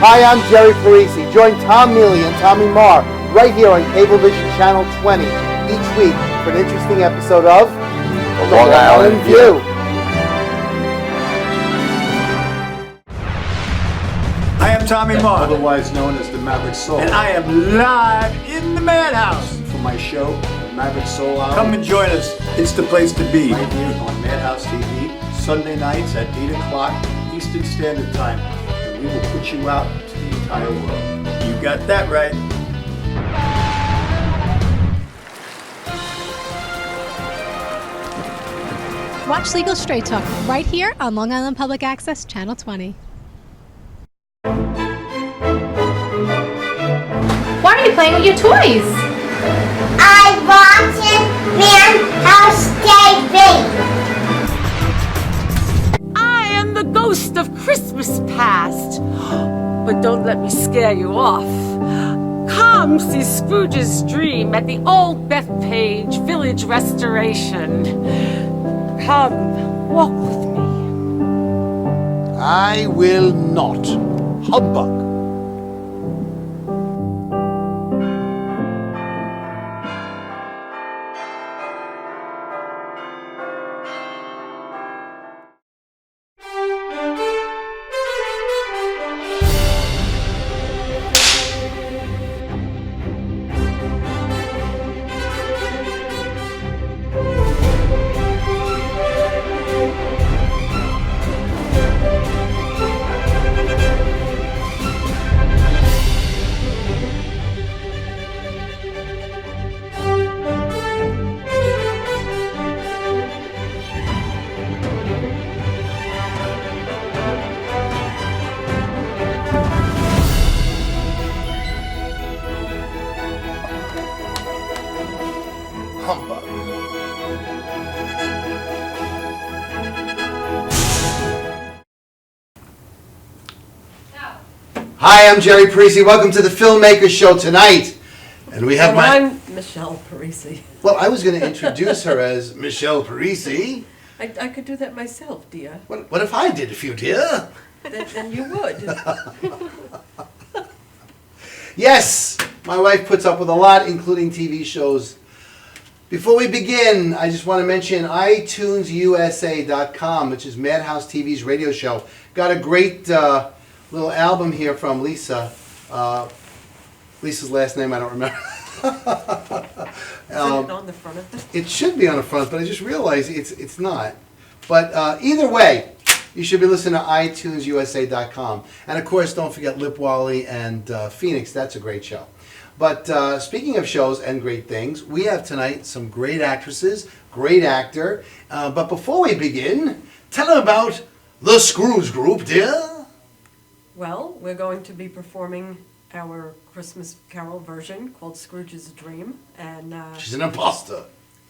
Hi, I'm Jerry Parisi. Join Tom Mealy and Tommy Marr right here on Cablevision Channel 20 each week for an interesting episode of The Long Island View. I am Tommy Marr, otherwise known as the Maverick Soul. and I am live in the Madhouse. For my show, Maverick Soul Hour. Come and join us. It's the place to be. Right here on Madhouse TV, Sunday nights at 8 o'clock Eastern Standard Time. And we will put you out to the entire world. You got that right. Watch Legal Straight Talk right here on Long Island Public Access, Channel 20. Why are you playing with your toys? I watching Madhousetv. I am the ghost of Christmas past. But don't let me scare you off. Come see Scrooge's Dream at the old Bethpage Village Restoration. Come, walk with me. I will not. Humbug. Hi, I'm Jerry Parisi. Welcome to the Filmmaker Show tonight. And we have I'm Michelle Parisi. Well, I was going to introduce her as Michelle Parisi. I could do that myself, dear. What if I did, if you dear? Then you would. Yes, my wife puts up with a lot, including TV shows. Before we begin, I just want to mention iTunesusa.com, which is Madhouse TV's radio show. Got a great little album here from Lisa. Lisa's last name I don't remember. Isn't it on the front of it? It should be on the front, but I just realized it's not. But either way, you should be listening to iTunesusa.com. And of course, don't forget Lip Wally and Phoenix. That's a great show. But speaking of shows and great things, we have tonight some great actresses, great actor. But before we begin, tell them about the Scrooge Group, dear. Well, we're going to be performing our Christmas Carol version called Scrooge's Dream. And She's an imposter.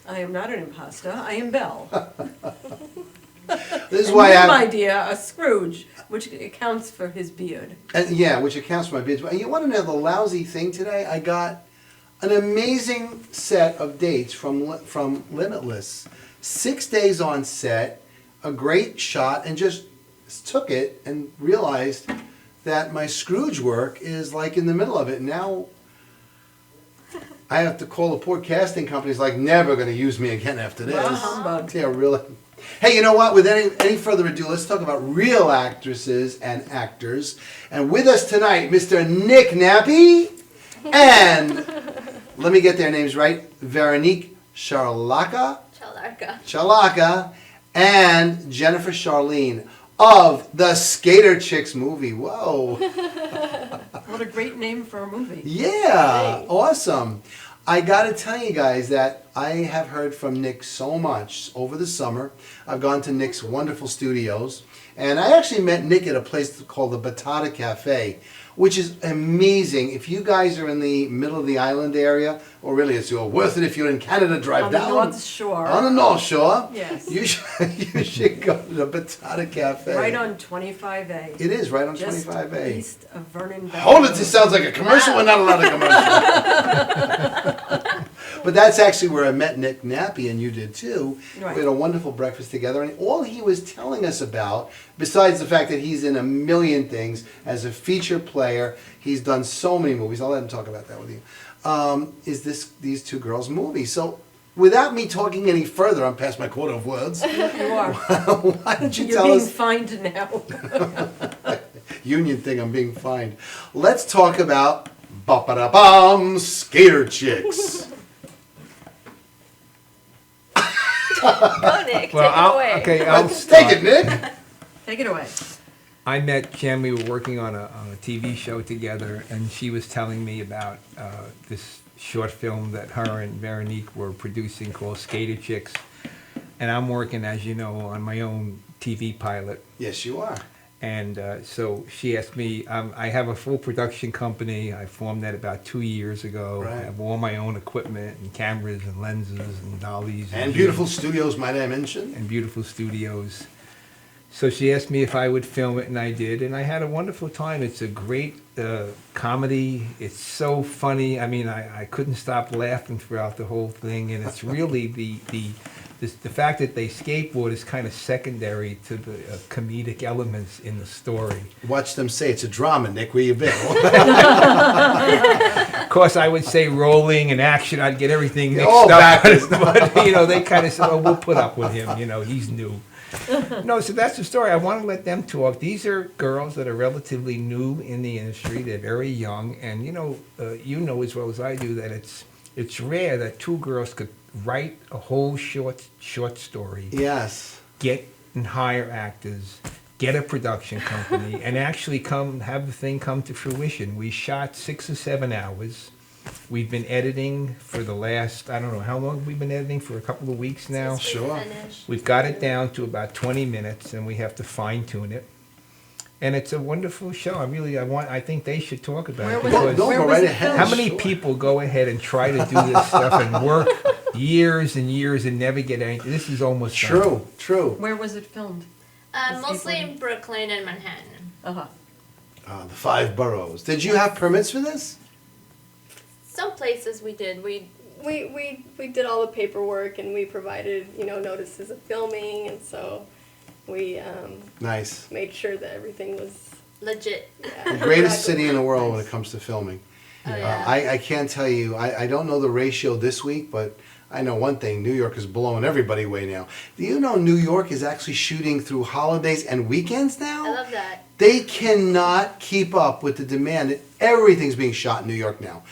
I am not an imposter. I am Belle. This is why my dear, a Scrooge, which accounts for his beard. Yeah, which accounts for my beard. And you want to know the lousy thing today? I got an amazing set of dates from Limitless. 6 days on set, a great shot, and just took it and realized that my Scrooge work is like in the middle of it. Now I have to call the poor casting companies like never going to use me again after this. Well, humbug. Yeah, really. Hey, you know what? With any further ado, let's talk about real actresses and actors. And with us tonight, Mr. Nick Nappy and, let me get their names right, Veronique Charlaka and Jennifer Charlene of the Skater Chicks movie. Whoa. What a great name for a movie. Yeah, awesome. I got to tell you guys that I have heard from Nick so much over the summer. I've gone to Nick's wonderful studios, and I actually met Nick at a place called the Batata Cafe, which is amazing. If you guys are in the middle of the island area, or really it's worth it if you're in Canada, drive down. On the North Shore. On the North Shore. Yes. You should go to the Batata Cafe. Right on 25A. It is right on Just 25A. east of Vernon Valley. Hold it, this sounds like a commercial. We're not allowed a commercial. But that's actually where I met Nick Nappy, and you did too. Right. We had a wonderful breakfast together, and all he was telling us about, besides the fact that he's in a million things as a feature player, he's done so many movies. I'll let him talk about that with you. Is these two girls' movie? So, without me talking any further, I'm past my quota of words. You are. Why don't you You're tell being us? fined now. Union thing, I'm being fined. Let's talk about ba-ba-da-bum, Skater Chicks. Go, Nick. Well, take it away. I'll Take start. it, Nick. Take it away. I met Jen. We were working on a TV show together, and she was telling me about this short film that her and Veronique were producing called Skater Chicks. And I'm working, as you know, on my own TV pilot. Yes, you are. And so she asked me, I have a full production company. I formed that about 2 years ago. Right. I have all my own equipment and cameras and lenses and dollies. And beautiful studios, might I mention? And beautiful studios. So she asked me if I would film it, and I did. And I had a wonderful time. It's a great comedy. It's so funny. I mean, I couldn't stop laughing throughout the whole thing. And it's really the fact that they skateboard is kind of secondary to the comedic elements in the story. Watch them say it's a drama, Nick. Where you been? Of course, I would say rolling and action. I'd get everything mixed all up. backwards. But, they kind of said, oh, we'll put up with him. He's new. No, so that's the story. I want to let them talk. These are girls that are relatively new in the industry. They're very young. And, you know as well as I do that it's rare that two girls could write a whole short story, Yes. get and hire actors, get a production company, and actually have the thing come to fruition. We shot 6 or 7 hours. We've been editing for the last, I don't know, how long we've been editing? For a couple of weeks now. Sure. We've got it down to about 20 minutes, and we have to fine tune it. And it's a wonderful show. I think they should talk about it. Don't go Where was right it ahead. filmed? How many people go ahead and try to do this stuff and work years and years and never get anything? This is almost done. True. Where was it filmed? Mostly in Brooklyn and Manhattan. Uh-huh. The 5 boroughs. Did you have permits for this? Some places we did. We did all the paperwork, and we provided notices of filming, and so we Nice. made sure that everything was legit. yeah, The greatest exactly. city in the world when it comes to filming. Oh, yeah. I can't tell you, I don't know the ratio this week, but I know one thing, New York is blowing everybody away now. Do you know New York is actually shooting through holidays and weekends now? I love that. They cannot keep up with the demand. Everything's being shot in New York now.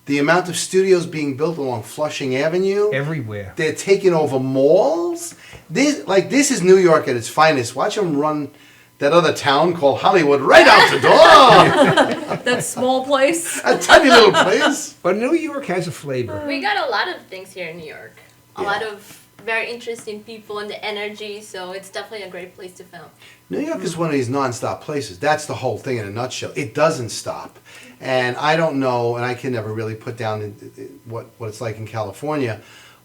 The amount of studios being built along Flushing Avenue, Everywhere. they're taking over malls. This is New York at its finest. Watch them run that other town called Hollywood right out the door. That small place. A tiny little place. But New York has a flavor. We got a lot of things here in New York. A Yeah. lot of very interesting people and the energy, so it's definitely a great place to film. New York is one of these non-stop places. That's the whole thing in a nutshell. It doesn't stop. And I don't know, and I can never really put down what it's like in California,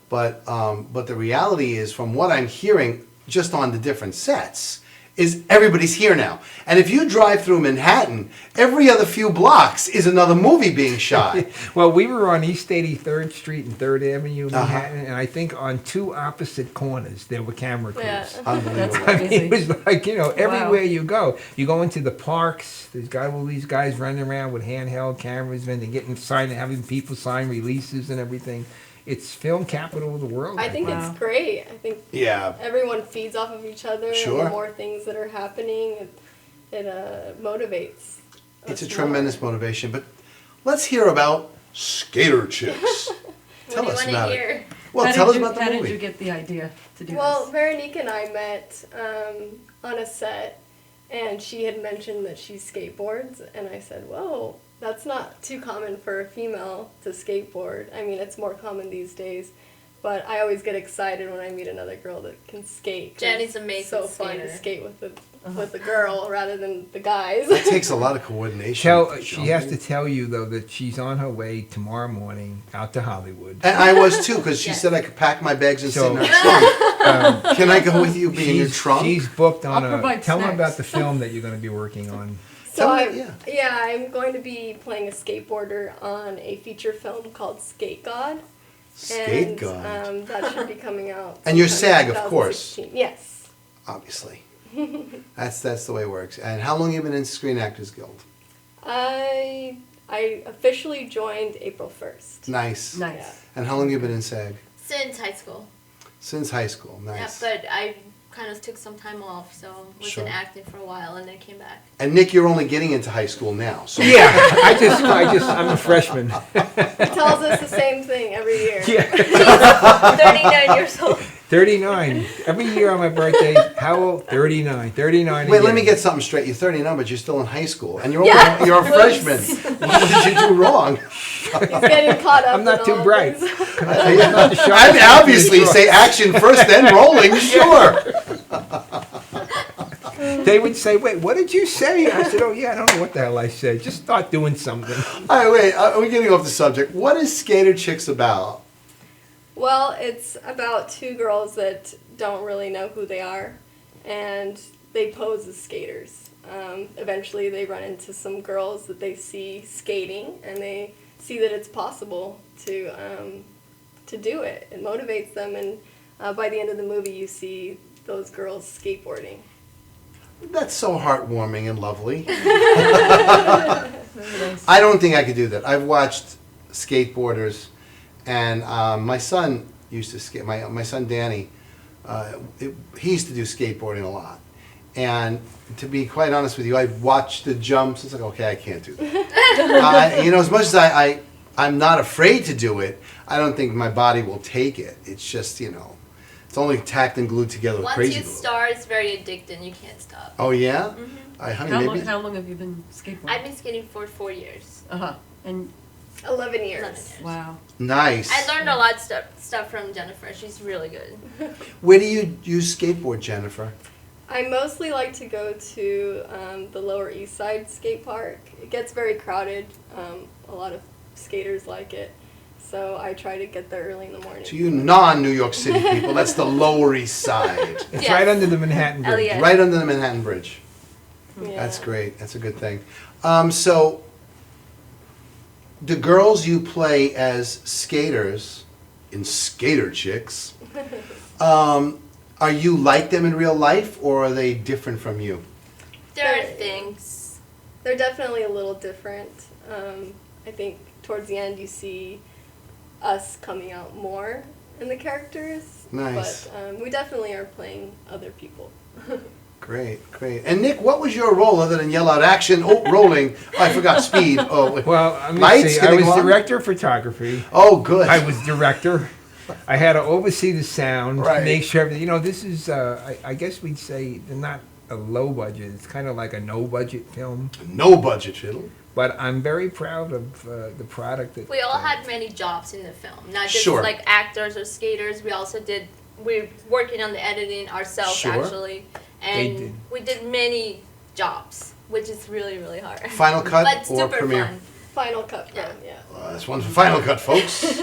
but the reality is, from what I'm hearing, just on the different sets, is everybody's here now. And if you drive through Manhattan, every other few blocks is another movie being shot. Well, we were on East 83rd Street and 3rd Avenue, Uh-huh. Manhattan, and I think on 2 opposite corners there were camera crews. Yeah. That's Unbelievable. I mean, crazy. it was like, everywhere you go. You go into the parks, there's got all these guys running around with handheld cameras, and they're having people sign releases and everything. It's film capital of the world. I think Wow. it's great. I think Yeah. everyone feeds off of each other. Sure. And the more things that are happening, it motivates. It's a us tremendous more. motivation. But let's hear about Skater Chicks. What Tell do you us want to about hear? it. Well, How tell did us you- about the How movie. did you get the idea to do Well, this? Veronique and I met on a set, and she had mentioned that she skateboards, and I said, "Whoa, that's not too common for a female to skateboard. I mean, it's more common these days." But I always get excited when I meet another girl that can skate. 'cause Jenny's amazing It's so fun skater. to skate with the girl rather than the guys. It takes a lot of coordination. She has to tell you, though, that she's on her way tomorrow morning out to Hollywood. And I was too, because she Yes. said I could pack my bags and sit in So- her trunk. Can I go with you, be in your trunk? She's booked on I'll provide Tell them snacks. about the film that you're going to be working on. So Tell me- I'm going to be playing a skateboarder on a feature film called Skate God, Skate and God. that should be coming out. And you're sometime in SAG, of course. 2016. Yes. Obviously. That's the way it works. And how long have you been in Screen Actors Guild? I officially joined April 1st. Nice. Nice. And how long have you been in SAG? Since high school. Since high school. Nice. Yeah, but I kind of took some time off, so was Sure. in acting for a while and then came back. And Nick, you're only getting into high school now. So Yeah, I'm a freshman. He tells us the same thing every year. Yeah. 39 years old. 39. Every year on my birthday, how old? 39. 39 Wait, let again. me get something straight. You're 39, but you're still in high school, and you're Yeah. you're a freshman. What did you do wrong? He's getting caught up. I'm not in too all of bright. these. I'd obviously say action first, then rolling. Sure. They would say, wait, what did you say? I said, oh, yeah, I don't know what the hell I said. Just start doing something. All right, wait. We're getting off the subject. What is Skater Chicks about? Well, it's about two girls that don't really know who they are, and they pose as skaters. Eventually, they run into some girls that they see skating, and they see that it's possible to do it. It motivates them, and by the end of the movie, you see those girls skateboarding. That's so heartwarming and lovely. I don't think I could do that. I've watched skateboarders, and my son used to skate. My son Danny, he used to do skateboarding a lot. And to be quite honest with you, I watched the jumps. It's like, okay, I can't do that. As much as I'm not afraid to do it, I don't think my body will take it. It's just, it's only tacked and glued together with Once crazy you glue. start, it's very addicting. You can't stop. Oh, yeah? Mm-hmm. Honey, How long have you been skateboarding? I've been skating for 4 years. Uh-huh. And 11 years. 11 years. wow. Nice. I learned a lot of stuff from Jennifer. She's really good. Where do you skateboard, Jennifer? I mostly like to go to the Lower East Side skate park. It gets very crowded. A lot of skaters like it. So I try to get there early in the morning. To you non-New York City people, that's the Lower East Side. It's Yes. right under the Manhattan Bridge. Elliot. Right under the Manhattan Bridge. Yeah. That's great. That's a good thing. So, the girls you play as skaters in Skater Chicks, are you like them in real life, or are they different from you? There are things. They're definitely a little different. I think towards the end you see us coming out more in the characters. Nice. But we definitely are playing other people. Great. And Nick, what was your role other than yell out action? Oh, rolling. Oh, I forgot speed. Oh, wait. Well, let me Lights see. I getting was on? director of photography. Oh, good. I was director. I had to oversee the sound, Right. make sure everything. This is, I guess we'd say, they're not a low budget. It's kind of like a no budget film. No budget fiddle. But I'm very proud of the product. That We all had many jobs in the film, not just Sure. like actors or skaters. We're working on the editing ourselves Sure. actually, and did. we did many jobs, which is really really hard. Final cut but or super premiere? fun. Final cut film, yeah. That's one for Final Cut, folks.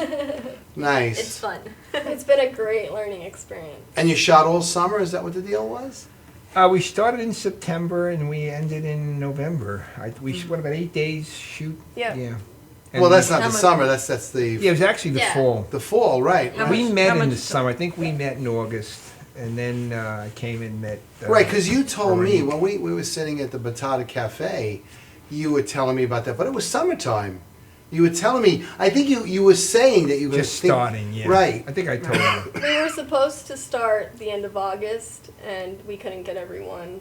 Nice. It's fun. It's been a great learning experience. And you shot all summer? Is that what the deal was? we started in September and we ended in November. We what about 8 days shoot? Yeah. Yeah. Well, that's we- not the summer. That's the Yeah, it was actually the Yeah. fall. the fall, right? How We much- met how in the much- summer. I think we met in August, and then I came and met. Right, because you told me Marie. when we were sitting at the Batata Cafe, you were telling me about that, but it was summertime. You were telling me. I think you were saying that you were Just starting, yeah. Right. I think I told you. We were supposed to start the end of August, and we couldn't get everyone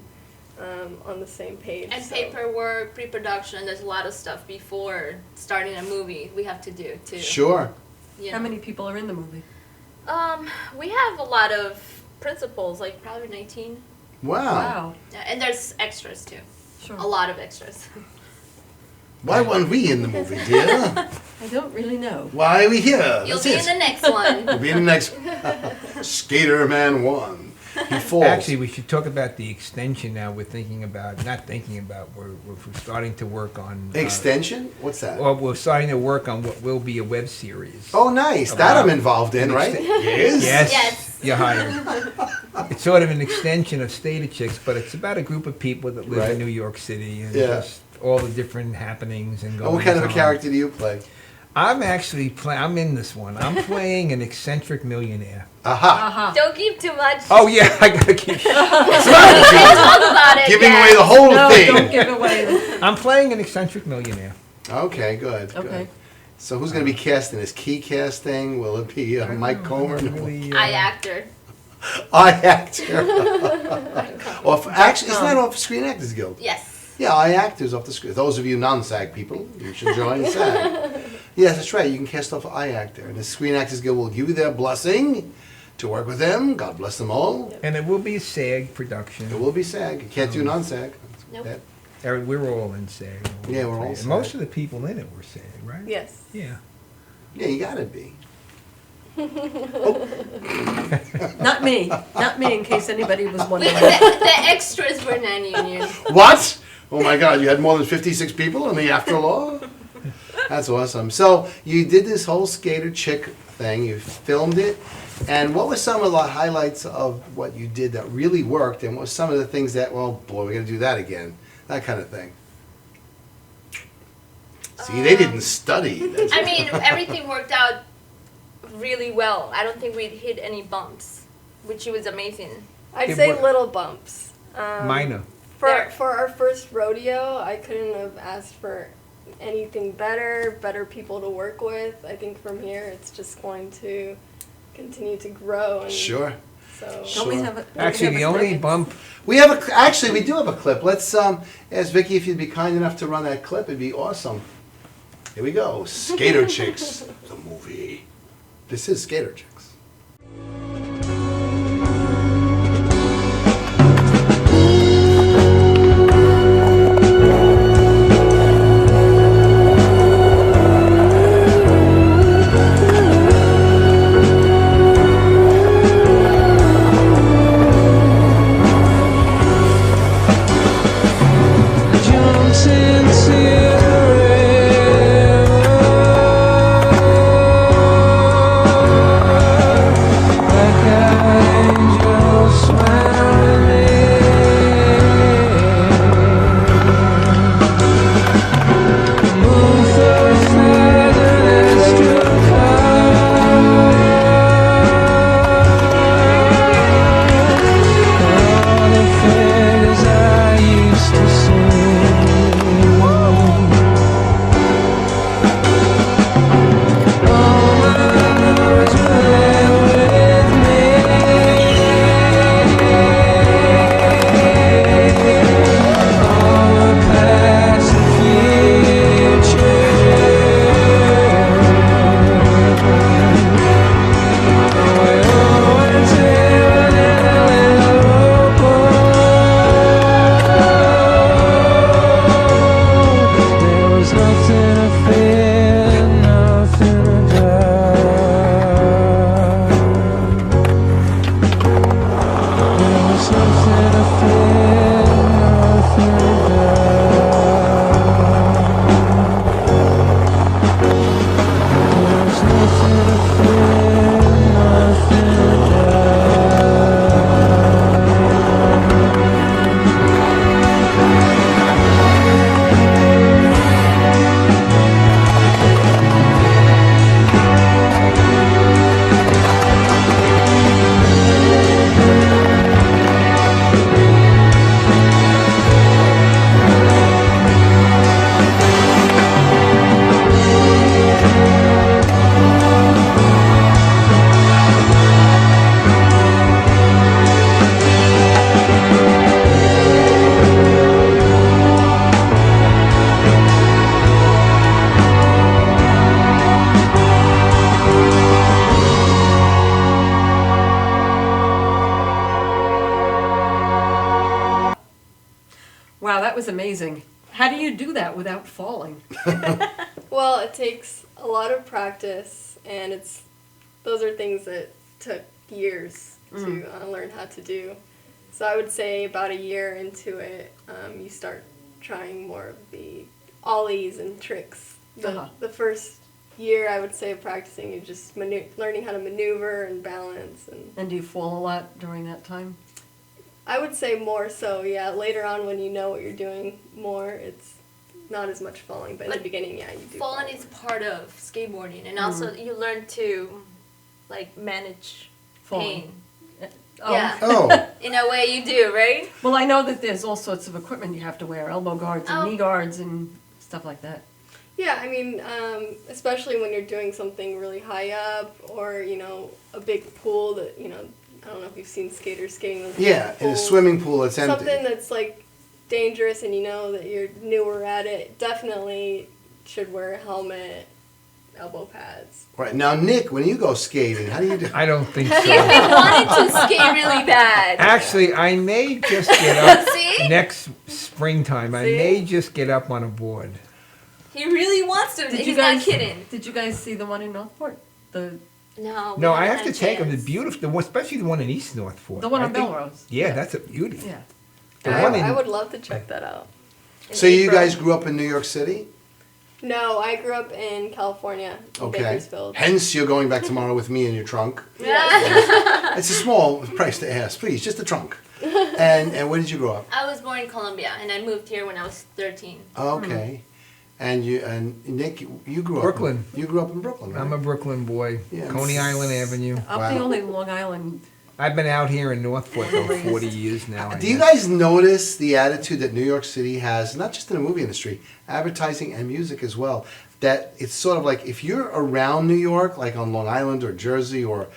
on the same page. And so- paperwork, pre-production. There's a lot of stuff before starting a movie we have to do too. Sure. You How know. many people are in the movie? We have a lot of principals, like probably 19. Wow. Yeah, and there's extras too. Sure. A lot of extras. Why weren't we in the movie, dear? I don't really know. Why are we here? You'll That's be it. in the next one. We'll be in the next Skater Man 1. He falls. Actually, we should talk about the extension now. We're starting to work on. Extension? What's that? Well, we're starting to work on what will be a web series. Oh, nice. That I'm involved in, right? Yes. Yes. Yes. You're hired. It's sort of an extension of Skater Chicks, but it's about a group of people that live Right. in New York City and Yeah. just all the different happenings and And goings what kind of a on. character do you play? I'm actually I'm in this one. I'm playing an eccentric millionaire. Aha. Don't give too much. Oh yeah, I gotta keep. Talk about it. Giving yeah. away the whole No, thing. don't give away the... I'm playing an eccentric millionaire. Okay, good. Okay. Good. So who's going to be casting this? Key casting? Will it be Mike Comer? Really, Eye actor. Eye actor. Actually, isn't that off Screen Actors Guild? Yes. Yeah, eye actors off the screen. Those of you non-SAG people, you should join SAG. Yes, that's right. You can cast off eye actor, and the Screen Actors Guild will give you their blessing to work with them. God bless them all. And it will be a SAG production. It will be SAG. You can't do non-SAG. Nope. We're all in SAG. Yeah, we're all And SAG. most of the people in it were SAG, right? Yes. Yeah. Yeah, you gotta be. Not me. Not me, in case anybody was wondering. The extras were non-union. What? Oh my God, you had more than 56 people in the after law? That's awesome. So you did this whole skater chick thing, you filmed it, and what were some of the highlights of what you did that really worked, and what were some of the things that, well, boy, we're gonna do that again, that kind of thing? See, they didn't study. That's- I mean, everything worked out really well. I don't think we'd hit any bumps, which was amazing. I'd It say worked. little bumps. Minor. For our first rodeo, I couldn't have asked for anything better people to work with. I think from here it's just going to continue to grow. And Sure. So Don't we have a... Actually, the only bump. We have actually, we do have a clip. Let's ask Vicky if you'd be kind enough to run that clip. It'd be awesome. Here we go. Skater Chicks, the movie. This is Skater Chicks. Wow, that was amazing. How do you do that without falling? well, it takes a lot of practice, and those are things that took years to learn how to do. So I would say about a year into it, you start trying more of the ollies and tricks. The first year, I would say, of practicing, you're just learning how to maneuver and balance. And do you fall a lot during that time? I would say more so, yeah. Later on, when you know what you're doing more, it's not as much falling, but in the But beginning, yeah, you do. Falling fall. is part of skateboarding, and also you learn to like manage pain. Oh. Yeah. Oh, In a way, you do, right? Well, I know that there's all sorts of equipment you have to wear, elbow guards and Oh. knee guards and stuff like that. Yeah, I mean, especially when you're doing something really high up, or a big pool that I don't know if you've seen skaters skating those yeah, big in a pools. swimming pool that's empty. Something that's like dangerous, and you know that you're newer at it. Definitely should wear a helmet, elbow pads. Right, now Nick, when you go skating, how do you do? I don't think He's so. been wanting to skate really bad. Actually, I may just get up See? next springtime. I See? may just get up on a board. He really wants to. Did He's you guys? not kidding. Did you guys see the one in Northport? The No. we No, I haven't have to had a take them. chance. The beautiful, the one, especially the one in East Northport. the one I on think- Melrose. Yeah, that's a beauty. Yeah. The I, one in, I would love to check that out. In So you April. guys grew up in New York City? No, I grew up in California, in Okay. Bakersfield. Hence, you're going back tomorrow with me in your trunk. Yeah. It's a small price to ask, please, just the trunk. And where did you grow up? I was born in Colombia, and I moved here when I was 13. Okay. And Nick, you grew up Brooklyn. You grew up in Brooklyn, right? I'm a Brooklyn boy. Yeah. Coney Island Avenue. I'm Wow. the only Long Island. I've been out here in Northport for 40 years now. I Do you guess. guys notice the attitude that New York City has, not just in the movie industry, advertising and music as well? That it's sort of like if you're around New York, like on Long Island or Jersey, or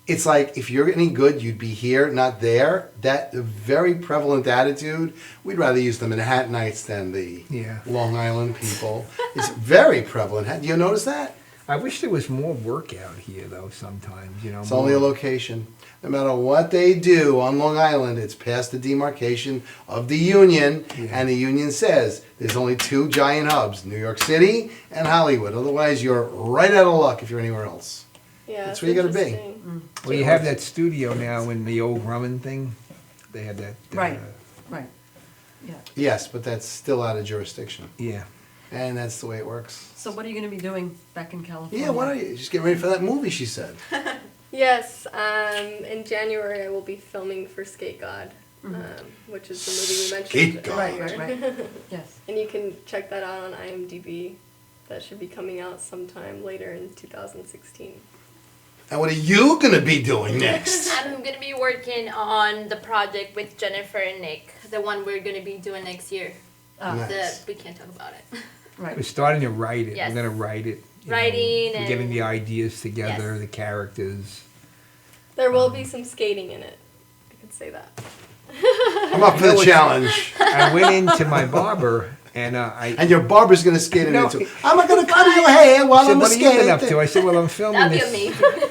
it's like if you're any good, you'd be here, not there. That very prevalent attitude. We'd rather use the Manhattanites than the Yeah. Long Island people. It's very prevalent. Do you notice that? I wish there was more work out here, though. Sometimes, you know. It's only a more- location. No matter what they do on Long Island, it's past the demarcation of the union, and the union says there's only two giant hubs, New York City and Hollywood. Otherwise, you're right out of luck if you're anywhere else. Yeah, That's it's where you gotta be. interesting. Well, you have that studio now in the old Grumman thing. They had that. Right. Right. Yeah. Yes, but that's still out of jurisdiction, Yeah. and that's the way it works. So what are you going to be doing back in California? Yeah, why don't you just get ready for that movie? She said. Yes, in January I will be filming for Skate God, which is the movie we mentioned. Skate God. Right, right, right. Yes. And you can check that out on IMDb. That should be coming out sometime later in 2016. And what are you gonna be doing next? I'm going to be working on the project with Jennifer and Nick, the one we're going to be doing next year. Nice. We can't talk about it. Right. We're starting to write it. Yes. We're going to write it. you Writing know, getting and- the ideas together, Yes. the characters. There will be some skating in it. I can say that. I'm up for the challenge. I went into my barber and I And your barber's gonna skate in No. it too. I'm not gonna cut your hair while said, I'm "What have you been up to?" skating. I said, "Well, I'm filming That'd be this. amazing.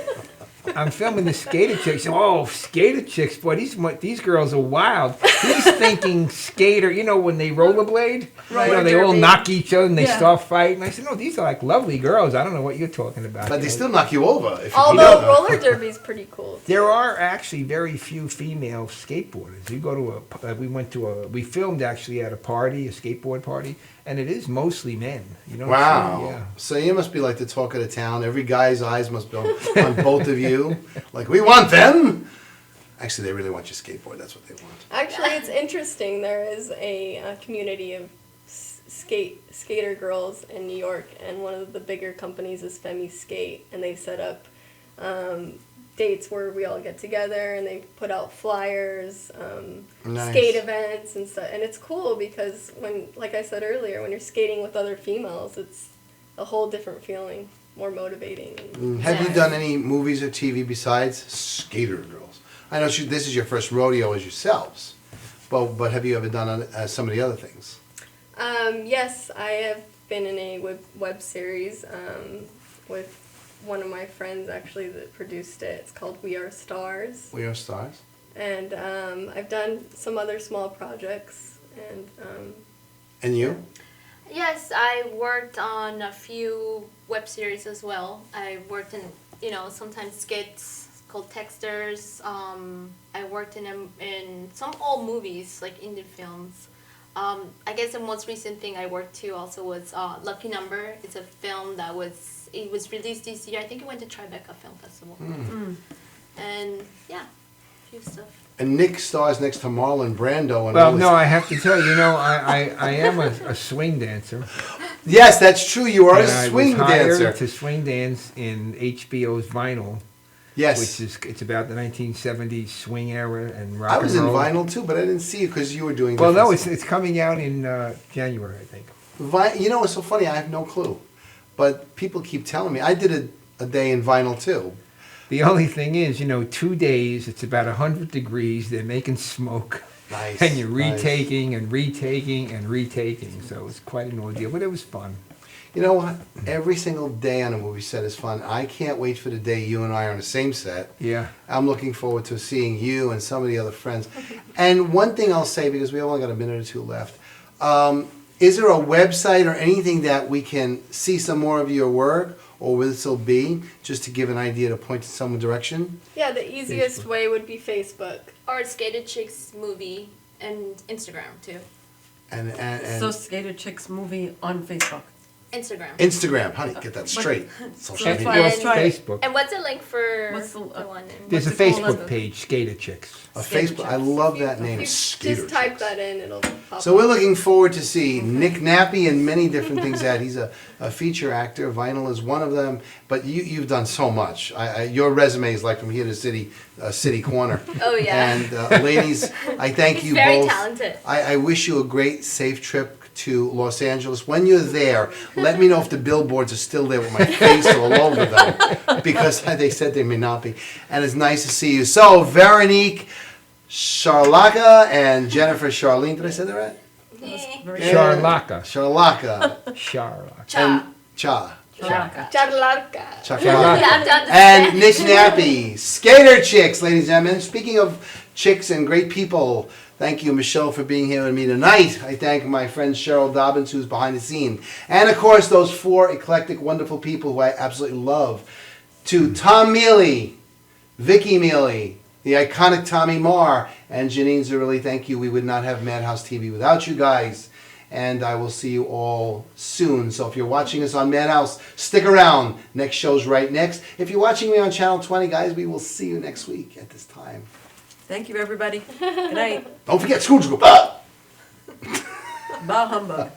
I'm filming the skater chicks." Oh, skater chicks, boy, these girls are wild. He's thinking skater, you know, when they rollerblade, Right. you know, they all Derby. knock each other and they Yeah. start fighting. I said, "No, these are like lovely girls. I don't know what you're talking about." But You they know. still knock you over. If you Although know. roller derby's pretty cool. There are actually very few female skateboarders. You go to we filmed actually at a party, a skateboard party, and it is mostly men. You know. Wow. Yeah. So you must be like the talk of the town. Every guy's eyes must be on both of you. Like, we want them. Actually, they really want you to skateboard. That's what they want. Actually, it's interesting. There is a community of skater girls in New York, and one of the bigger companies is Femi Skate, and they set up dates where we all get together, and they put out flyers, Nice. skate events and stuff. And it's cool because when, like I said earlier, when you're skating with other females, it's a whole different feeling, more motivating. And Have you done any movies or TV besides Skater Girls? I know this is your first rodeo as yourselves, but have you ever done some of the other things? Yes, I have been in a web series with one of my friends actually that produced it. It's called We Are Stars. We Are Stars. And I've done some other small projects. And you? Yes, I worked on a few web series as well. I worked in, sometimes skits called Texters. I worked in some old movies, like indie films. I guess the most recent thing I worked to also was Lucky Number. It's a film that was released this year. I think it went to Tribeca Film Festival. And yeah. few stuff. And Nick stars next to Marlon Brando. And Well, all this. no, I have to tell you, I am a swing dancer. Yes, that's true. You are a And swing I was hired dancer. to swing dance in HBO's Vinyl, Yes. it's about the 1970s swing era and rock I was and in roll. Vinyl too, but I didn't see you because you were doing. Well, no, different it's coming out in January, I think. You know, it's so funny. I have no clue, but people keep telling me. I did a day in Vinyl too. The only thing is, 2 days, it's about 100 degrees, they're making smoke. Nice. And you're nice. retaking and retaking and retaking, so it's quite an ordeal, but it was fun. You know what? Every single day on a movie set is fun. I can't wait for the day you and I are on the same set. Yeah. I'm looking forward to seeing you and some of the other friends. And one thing I'll say, because we only got a minute or two left, is there a website or anything that we can see some more of your work, or will this be, just to give an idea to point to some direction? Yeah, the easiest Facebook. way would be Facebook. Or Skated Chicks movie and Instagram too. And So Skater Chicks movie on Facebook. Instagram. Instagram, honey, get that straight. Social that's media. why I was trying. Facebook. And what's the link for What's the- the one in There's a what's it called? Facebook page, Skater Chicks. A Skater Facebook. I Chicks. love that name. You Skater just type Chicks. that in, it'll pop So up. we're looking forward to see Nick Nappy and many different things that he's a feature actor. Vinyl is one of them, but you've done so much. Your resume is like from here to city corner. Oh, yeah. And ladies, I thank He's you very both. talented. I wish you a great, safe trip to Los Angeles. When you're there, let me know if the billboards are still there with my face all over them, because they said they may not be. And it's nice to see you. So, Veronique Charlaka and Jennifer Charlene, did I say that right? Very Charlaka. Charlaka Charlaka. and Cha. Charlaka. Charlarka. Cha- You have to understand. And Nick Nappy, Skater Chicks, ladies and gentlemen. Speaking of chicks and great people, thank you, Michelle, for being here with me tonight. I thank my friend Cheryl Dobbins, who's behind the scene. And, of course, those four eclectic, wonderful people who I absolutely love. To Tom Mealy, Vicky Mealy, the iconic Tommy Marr, and Janine Zerilli, thank you. We would not have Madhouse TV without you guys. And I will see you all soon. So if you're watching us on Madhouse, stick around. Next show's right next. If you're watching me on Channel 20, guys, we will see you next week at this time. Thank you, everybody. Good night. Don't forget Scrooge Group. Ah! Bah humbug.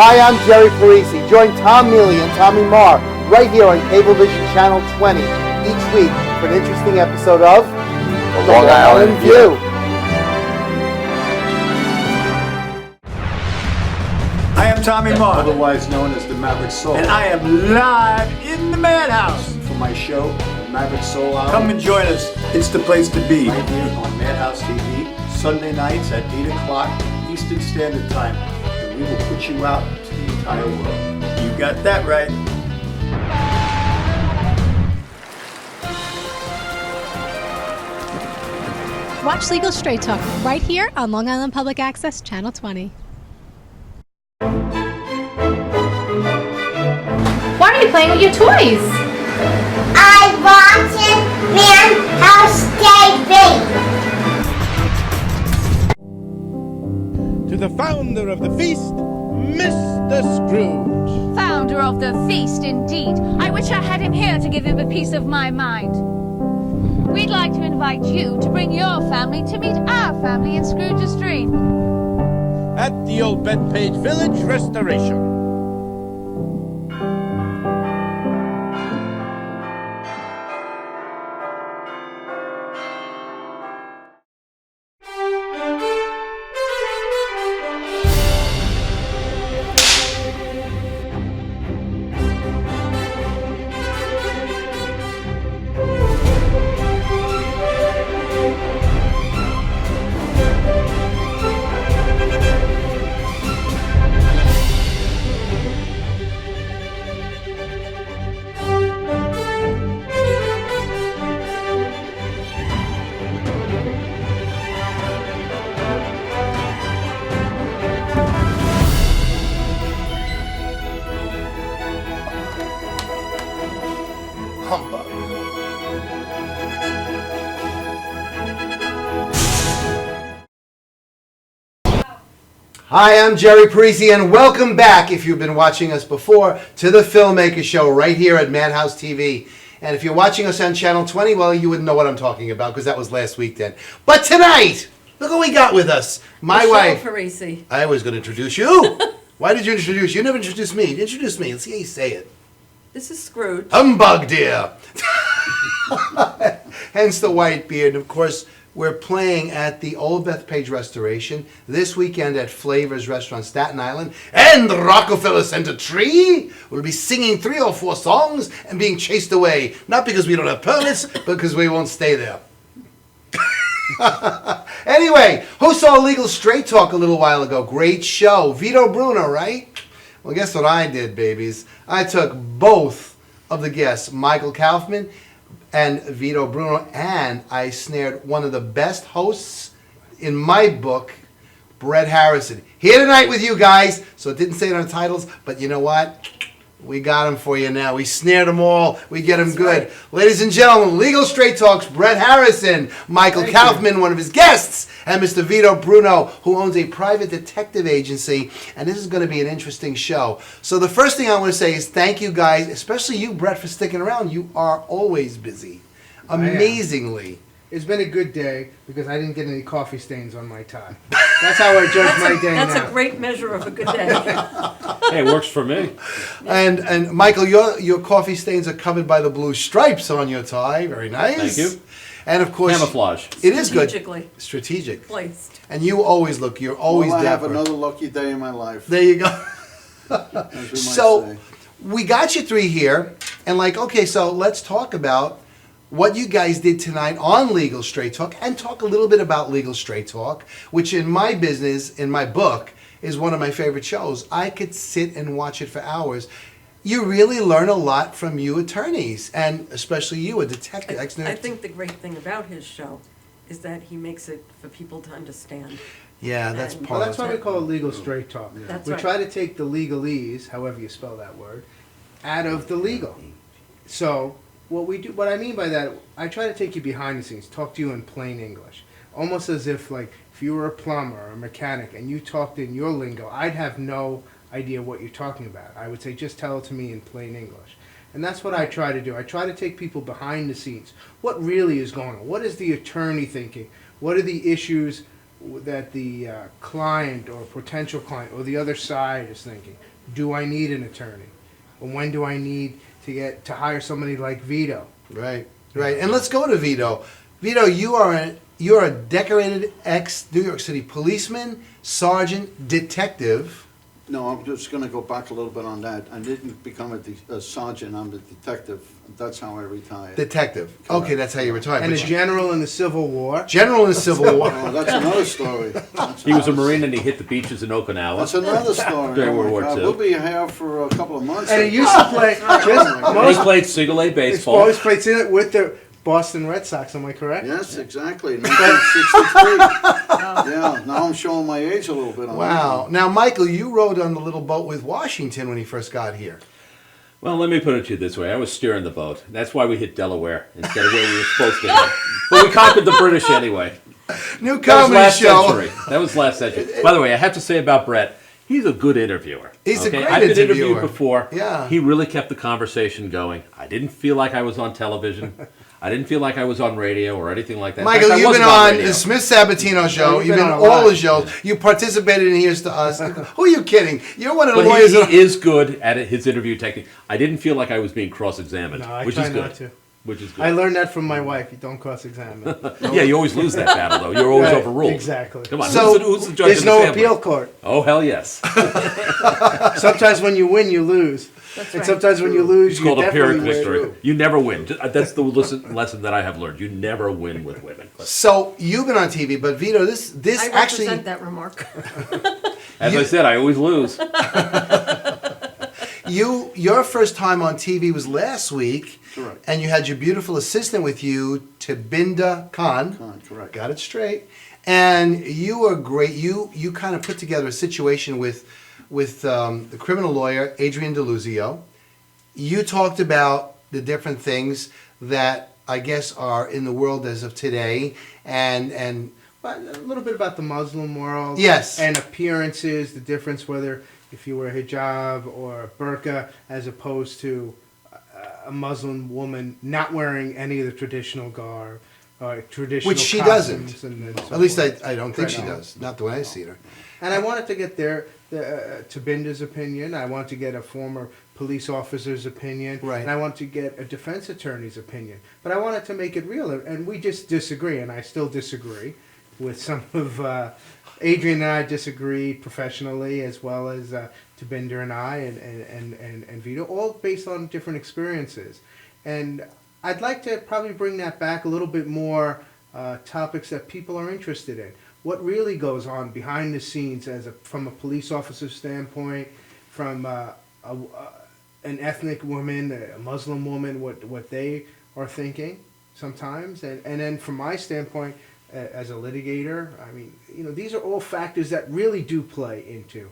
Hi, I'm Jerry Parisi. Join Tom Mealy and Tommy Marr right here on Cablevision Channel 20 each week for an interesting episode of The Long Island View. I am Tommy Marr, Otherwise known as the Maverick Soul. and I am live in the Madhouse. For my show, the Maverick Soul Hour. Come and join us. It's the place to be. Right here on Madhouse TV, Sunday nights at 8 o'clock Eastern Standard Time. And we will put you out to the entire world. You got that right. Watch Legal Straight Talk right here on Long Island Public Access Channel 20. Why are you playing with your toys? I watching Madhousetv. To the founder of the feast, Mr. Scrooge. Founder of the feast, indeed. I wish I had him here to give him a piece of my mind. We'd like to invite you to bring your family to meet our family in Scrooge's Dream. At the old Bethpage Village Restoration. Humbug. Hi, I'm Jerry Parisi, and welcome back, if you've been watching us before, to the Filmmaker Show right here at Madhouse TV. And if you're watching us on Channel 20, well, you wouldn't know what I'm talking about because that was last week then. But tonight, look what we got with us. My wife. Parisi. I was going to introduce you. Why did you introduce? You never introduced me. Introduce me. Let's see how you say it. This is Scrooge. Humbug, dear. Hence the white beard. And of course, we're playing at the Old Bethpage Restoration this weekend at Flavors Restaurant, Staten Island, and the Rockefeller Center Tree. We'll be singing 3 or 4 songs and being chased away, not because we don't have permits, but because we won't stay there. Anyway, who saw Legal Straight Talk a little while ago? Great show. Vito Bruno, right? Well, guess what I did, babies? I took both of the guests, Michael Kaufman and Vito Bruno, and I snared one of the best hosts in my book, Brett Harrison. Here tonight with you guys, so it didn't say it on the titles, but you know what? We got him for you now. We snared them all. We get them good. Right. Ladies and gentlemen, Legal Straight Talk's Brett Harrison, Michael Kaufman, one of his guests, and Mr. Vito Bruno, who owns a private detective agency. And this is going to be an interesting show. So the first thing I want to say is thank you guys, especially you, Brett, for sticking around. You are always busy. Amazingly. It's been a good day because I didn't get any coffee stains on my tie. That's how I judge my day That's now. a great measure of a good day. Hey, it works for me. And Michael, your coffee stains are covered by the blue stripes on your tie. Very nice. Thank you. And of course, camouflage. It is good. Strategic. Placed. And you always look. You're always Will I have dapper. another lucky day in my life. There you go. As we might So say. we got you 3 here, and okay, so let's talk about what you guys did tonight on Legal Straight Talk, and talk a little bit about Legal Straight Talk, which in my business, in my book, is one of my favorite shows. I could sit and watch it for hours. You really learn a lot from you attorneys, and especially you, a detective. I think the great thing about his show is that he makes it for people to understand. Yeah, that's And- part Well, that's of why it. we call it legal straight talk. That's We right. try to take the legalese, however you spell that word, out of the legal. So what I mean by that, I try to take you behind the scenes, talk to you in plain English. Almost as if if you were a plumber or a mechanic and you talked in your lingo, I'd have no idea what you're talking about. I would say, just tell it to me in plain English. And that's what I try to do. I try to take people behind the scenes. What really is going on? What is the attorney thinking? What are the issues that the client or potential client or the other side is thinking? do I need an attorney? And when do I need to hire somebody like Vito? Right, right. And let's go to Vito. Vito, you're a decorated ex-New York City policeman, sergeant, detective. No, I'm just going to go back a little bit on that. I didn't become a sergeant. I'm a detective. That's how I retired. Detective. Okay, that's how you retired. And a But general in the Civil War. General in the Civil War. Oh, that's another story. He was a Marine and he hit the beaches in Okinawa. That's another story. During Oh World my War God. II. We'll be here for a couple of months. And he used to play. And he played single A He's baseball. always played in it with the Boston Red Sox. Am I correct? Yes, exactly. 1963. Yeah, now I'm showing my age a little bit. On Wow. Now, Michael, you rode on the little boat with Washington when he first got here. Well, let me put it to you this way. I was steering the boat. That's why we hit Delaware instead of where we were supposed to hit. But we conquered the British anyway. New That was comedy last show. century. That was last century. By the way, I have to say about Brett, he's a good interviewer. He's a great I've been interviewer. interviewed before. Yeah. He really kept the conversation going. I didn't feel like I was on television. I didn't feel like I was on radio or anything like that. In Michael, fact, I you've been wasn't on radio. the Smith Sabatino show. You've You've been been on on a all lot. the shows. You participated in Here's to Us. Who are you kidding? You're one of the But lawyers. he is good at his interview technique. I didn't feel like I was being cross-examined, No, I which try is good. not to. Which is good. I learned that from my wife. You don't cross-examine. Yeah, you always lose that battle, though. You're always Right, overruled. exactly. Come on, So, who's the judge There's in the no family? appeal court. Oh, hell yes. Sometimes when you win, you lose. That's And right. sometimes when you lose, It's you called a definitely Pyrrhic victory. win. You never win. That's the lesson that I have learned. You never win with women. So you've been on TV, but Vito, this I actually represent that remark. As I said, I always lose. your first time on TV was last week. Correct. And you had your beautiful assistant with you, Tabinda Khan. Correct. Got it straight. And you were great. You kind of put together a situation with the criminal lawyer, Adrian DeLuzio. You talked about the different things that I guess are in the world as of today, and But a little bit about the Muslim world. Yes. And appearances, the difference whether if you wear a hijab or a burqa as opposed to a Muslim woman not wearing any of the traditional garb or traditional which she costumes doesn't. and so At least forth. I don't think she Right. does. Not the way I see her. And I wanted to get Tabinda's opinion. I want to get a former police officer's opinion. Right. And I want to get a defense attorney's opinion. But I wanted to make it real. And we just disagree, and I still disagree with some of Adrian and I disagree professionally, as well as Tabinda and I and Vito, all based on different experiences. And I'd like to probably bring that back a little bit more, topics that people are interested in. What really goes on behind the scenes from a police officer standpoint, from an ethnic woman, a Muslim woman, what they are thinking sometimes. And then from my standpoint, as a litigator, I mean, these are all factors that really do play into.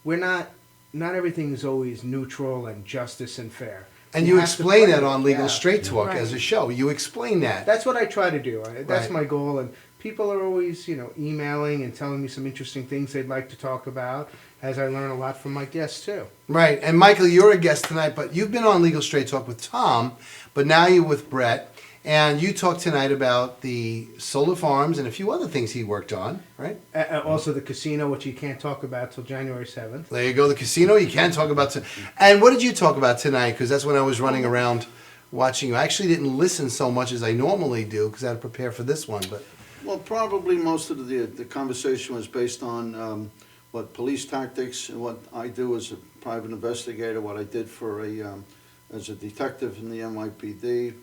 Not everything is always neutral and justice and fair. And you have to explain play that it. on Legal Yeah. Straight Talk Right. as a show. You explain that. That's what I try to do. That's Right. my goal. And people are always, emailing and telling me some interesting things they'd like to talk about, as I learn a lot from my guests too. Right. And Michael, you're a guest tonight, but you've been on Legal Straight Talk with Tom, but now you're with Brett. And you talked tonight about the solar farms and a few other things he worked on, right? Also the casino, which you can't talk about till January 7th. There you go, the casino you can talk about. And what did you talk about tonight? Because that's when I was running around watching you. I actually didn't listen so much as I normally do because I had to prepare for this one. But Well, probably most of the conversation was based on what police tactics and what I do as a private investigator, what I did for as a detective in the NYPD,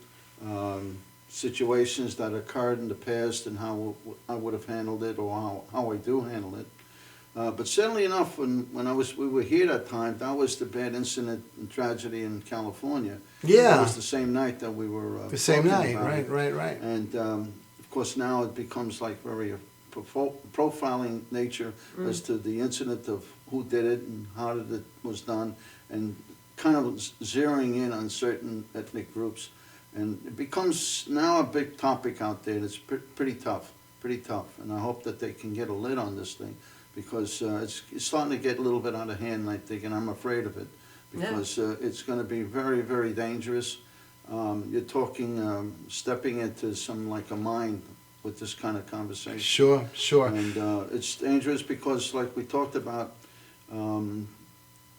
situations that occurred in the past and how I would have handled it or how I do handle it. But certainly enough, when we were here that time, that was the bad incident and tragedy in California. Yeah. It was the same night that we were the same talking night, about right, it. right. And of course now it becomes like very profiling nature as to the incident of who did it and how it was done, and kind of zeroing in on certain ethnic groups. And it becomes now a big topic out there. It's pretty tough. And I hope that they can get a lid on this thing, because it's starting to get a little bit out of hand, I think, and I'm afraid of it, because it's going to be very, very dangerous. You're talking stepping into like a mine with this kind of conversation. Sure. And it's dangerous because, like we talked about,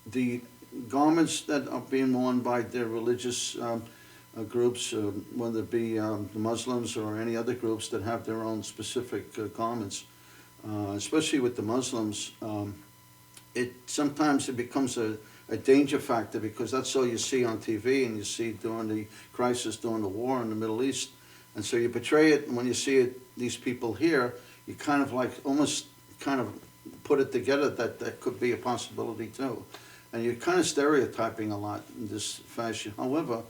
the garments that are being worn by their religious groups, whether it be the Muslims or any other groups that have their own specific garments, especially with the Muslims, sometimes it becomes a danger factor because that's all you see on TV and you see during the crisis, during the war in the Middle East. And so you portray it, and when you see these people here, you kind of like almost kind of put it together that that could be a possibility too. And you're kind of stereotyping a lot in this fashion. However,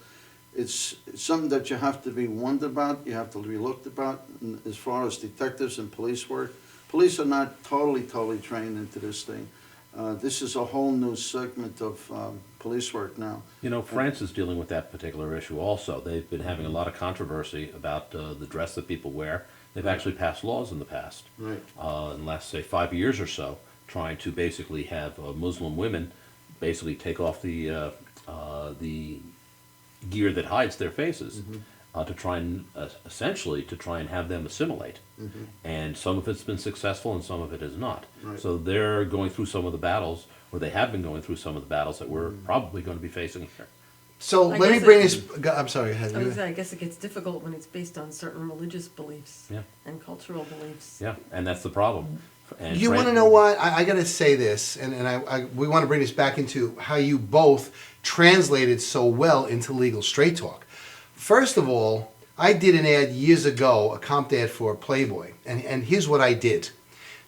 it's something that you have to be warned about, you have to be looked about. And as far as detectives and police work, police are not totally trained into this thing. This is a whole new segment of police work now. You know, France is dealing with that particular issue also. They've been having a lot of controversy about the dress that people wear. They've actually passed laws in the past, right. In the last, say, 5 years or so, trying to basically have Muslim women basically take off the gear that hides their faces, to try and essentially to try and have them assimilate. And some of it's been successful and some of it is not. Right. So they're going through some of the battles, or they have been going through some of the battles that we're probably going to be facing here. So I let me guess bring it- this. I'm sorry. I guess it gets difficult when it's based on certain religious beliefs Yeah. and cultural beliefs. Yeah, and that's the problem. And You want to know what? I got to say this, and we want to bring this back into how you both translated so well into legal straight talk. First of all, I did an ad years ago, a comp ad for Playboy, and here's what I did.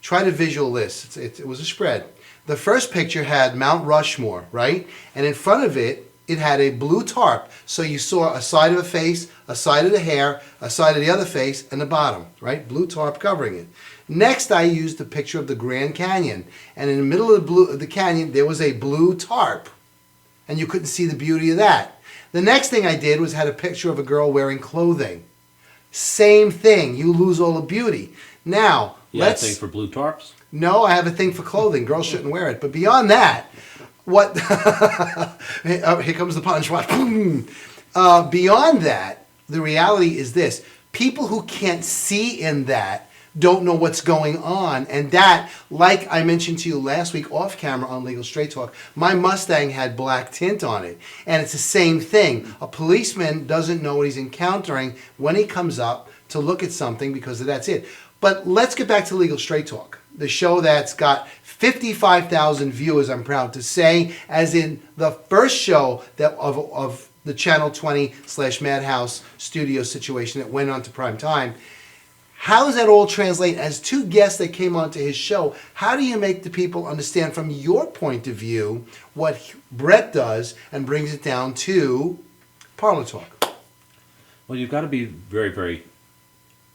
Try to visual this. It was a spread. The first picture had Mount Rushmore, right? And in front of it, it had a blue tarp. So you saw a side of a face, a side of the hair, a side of the other face, and the bottom, right? Blue tarp covering it. Next, I used a picture of the Grand Canyon. And in the middle of the canyon, there was a blue tarp. And you couldn't see the beauty of that. The next thing I did was had a picture of a girl wearing clothing. Same thing. You lose all the beauty. Now, you have a thing for blue tarps? No, I have a thing for clothing. Girls shouldn't wear it. But beyond that, what? Here comes the punch. Watch. Boom. Beyond that, the reality is this: people who can't see in that don't know what's going on, and that, like I mentioned to you last week off camera on Legal Straight Talk, my Mustang had black tint on it, and it's the same thing. A policeman doesn't know what he's encountering when he comes up to look at something because that's it. But let's get back to Legal Straight Talk, the show that's got 55,000 viewers, I'm proud to say, as in the first show that of the Channel 20/Madhouse studio situation that went on to prime time. How does that all translate as two guests that came onto his show? How do you make the people understand from your point of view what Brett does and brings it down to parlor talk? Well, you've got to be very, very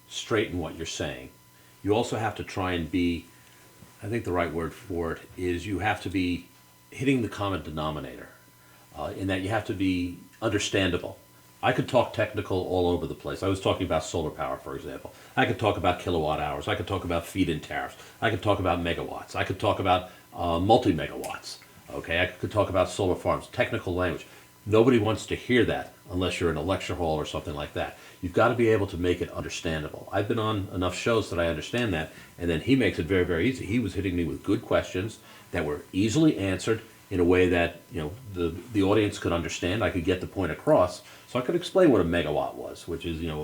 straight in what you're saying. You also have to try and be, I think the right word for it is you have to be hitting the common denominator, in that you have to be understandable. I could talk technical all over the place. I was talking about solar power, for example. I could talk about kilowatt hours. I could talk about feed-in tariffs. I could talk about megawatts. I could talk about multi-megawatts. Okay, I could talk about solar farms, technical language. Nobody wants to hear that unless you're in a lecture hall or something like that. You've got to be able to make it understandable. I've been on enough shows that I understand that, and then he makes it very, very easy. He was hitting me with good questions that were easily answered in a way that, you know, the audience could understand. I could get the point across, so I could explain what a megawatt was, which is, you know,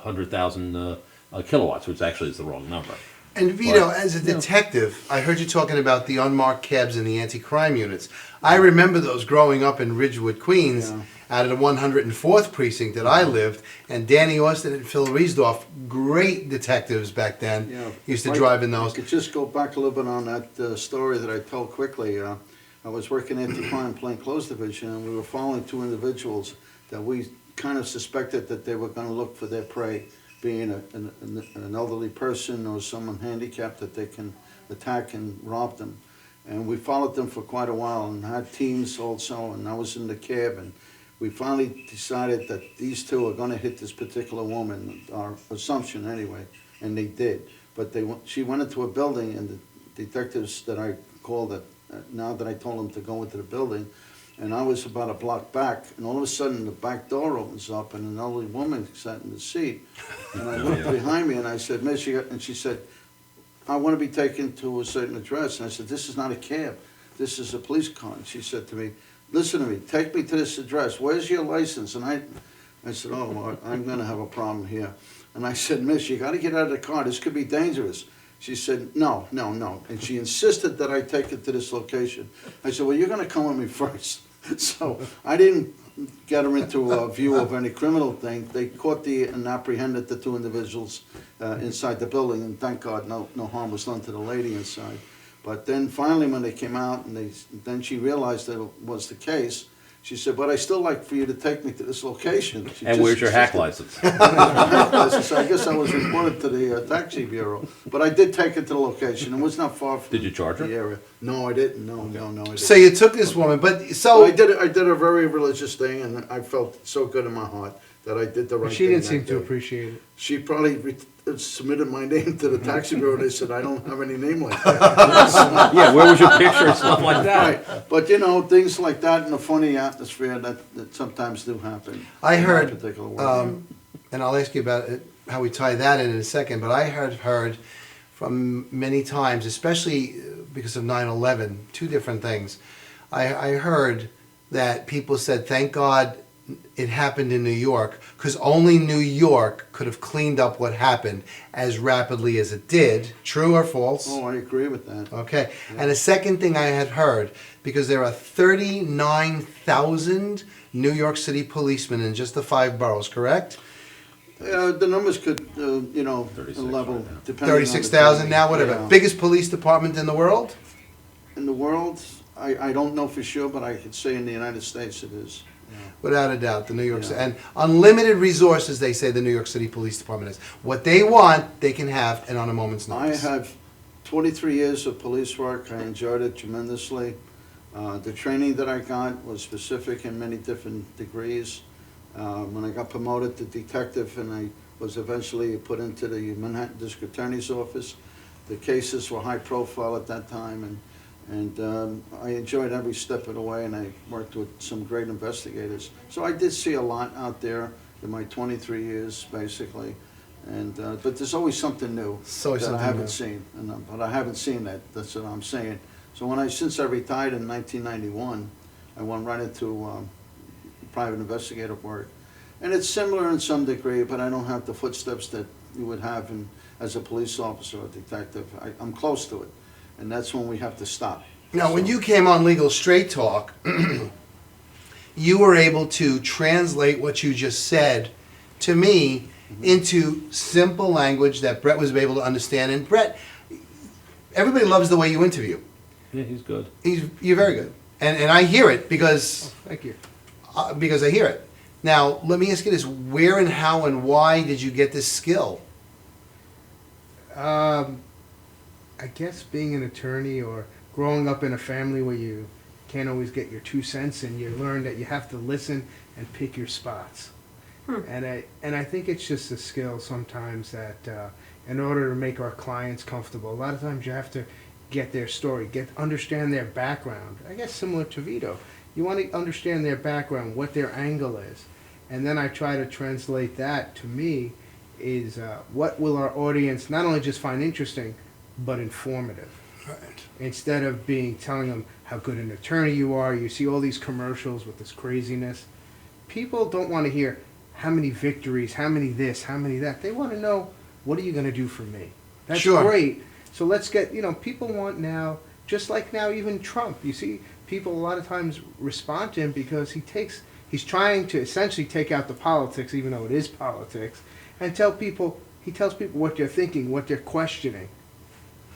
100,000 kilowatts, which actually is the wrong number. And Vito, as a detective, I heard you talking about the unmarked cabs and the anti-crime units. I remember those growing up in Ridgewood, Queens, out of the 104th precinct that I lived, and Danny Austin and Phil Riesdorf, great detectives back then, used to drive in those. I could just go back a little bit on that story that I told quickly. I was working at the Crime Plainclothes Division, and we were following two individuals that we kind of suspected that they were going to look for their prey, being an elderly person or someone handicapped that they can attack and rob them. And we followed them for quite a while and had teams also, and I was in the cab, and we finally decided that these two are going to hit this particular woman, our assumption anyway, and they did. But she went into a building, and the detectives that I called, now that I told them to go into the building, and I was about a block back, and all of a sudden the back door opens up, and an elderly woman sat in the seat. And I looked behind me, and I said, "Miss," and she said, "I want to be taken to a certain address." And I said, "This is not a cab." this is a police car. And she said to me, listen to me, take me to this address. Where's your license? And I said, oh, well, I'm going to have a problem here. And I said, miss, you got to get out of the car. This could be dangerous. She said, no. And she insisted that I take her to this location. I said, well, you're going to come with me first. So I didn't get her into a view of any criminal thing. They caught and apprehended the two individuals inside the building, and thank God no harm was done to the lady inside. But then finally when they came out, and then she realized that it was the case, she said, but I still like for you to take me to this location. And where's your hack license? So I guess I was reported to the taxi bureau. But I did take her to the location. It was not far from Did you charge her? the area. No, I didn't. No, I didn't. So you took this woman, but so I did a very religious thing, and I felt so good in my heart that I did the right thing. She didn't that seem to day. appreciate it. She probably submitted my name to the taxi bureau. They said, I don't have any name like that. Yeah, where was your picture and stuff like that? Right. But you know, things like that in a funny atmosphere that sometimes do happen. I in my heard, particular work. and I'll ask you about it, how we tie that in a second, but I heard from many times, especially because of 9/11, two different things. I heard that people said, thank God it happened in New York, because only New York could have cleaned up what happened as rapidly as it did. True or false? Oh, I agree with that. Okay. And the second thing I had heard, because there are 39,000 New York City policemen in just the 5 boroughs, correct? The numbers could, level depending on the 36,000 county. now, whatever. Yeah. Biggest police department in the world? In the world, I don't know for sure, but I could say in the United States it is. Without a doubt, the New York Yeah. City. And unlimited resources, they say the New York City Police Department is. What they want, they can have, and on a moment's I notice. have 23 years of police work. I enjoyed it tremendously. The training that I got was specific in many different degrees. When I got promoted to detective and I was eventually put into the Manhattan District Attorney's Office, the cases were high profile at that time, and I enjoyed every step of the way, and I worked with some great investigators. So I did see a lot out there in my 23 years, basically. And but there's always something new that I haven't seen. But I haven't seen that. That's what I'm saying. So since I retired in 1991, I went right into private investigative work. And it's similar in some degree, but I don't have the footsteps that you would have as a police officer or detective. I'm close to it. And that's when we have to stop. Now, when you came on Legal Straight Talk, you were able to translate what you just said to me into simple language that Brett was able to understand. And Brett, everybody loves the way you interview. Yeah, he's good. You're very good. And I hear it because... Thank you. Because I hear it. Now, let me ask you this. Where and how and why did you get this skill? I guess being an attorney or growing up in a family where you can't always get your 2 cents in, you learn that you have to listen and pick your spots. And I think it's just a skill sometimes that in order to make our clients comfortable, a lot of times you have to get their story, understand their background. I guess similar to Vito. You want to understand their background, what their angle is. And then I try to translate that to me is what will our audience not only just find interesting, but informative. Right. Instead of telling them how good an attorney you are, you see all these commercials with this craziness. People don't want to hear how many victories, how many this, how many that. They want to know, what are you going to do for me? That's Sure. great. So let's get, people want now, just like now even Trump, you see, people a lot of times respond to him because he's trying to essentially take out the politics, even though it is politics, and he tells people what they're thinking, what they're questioning,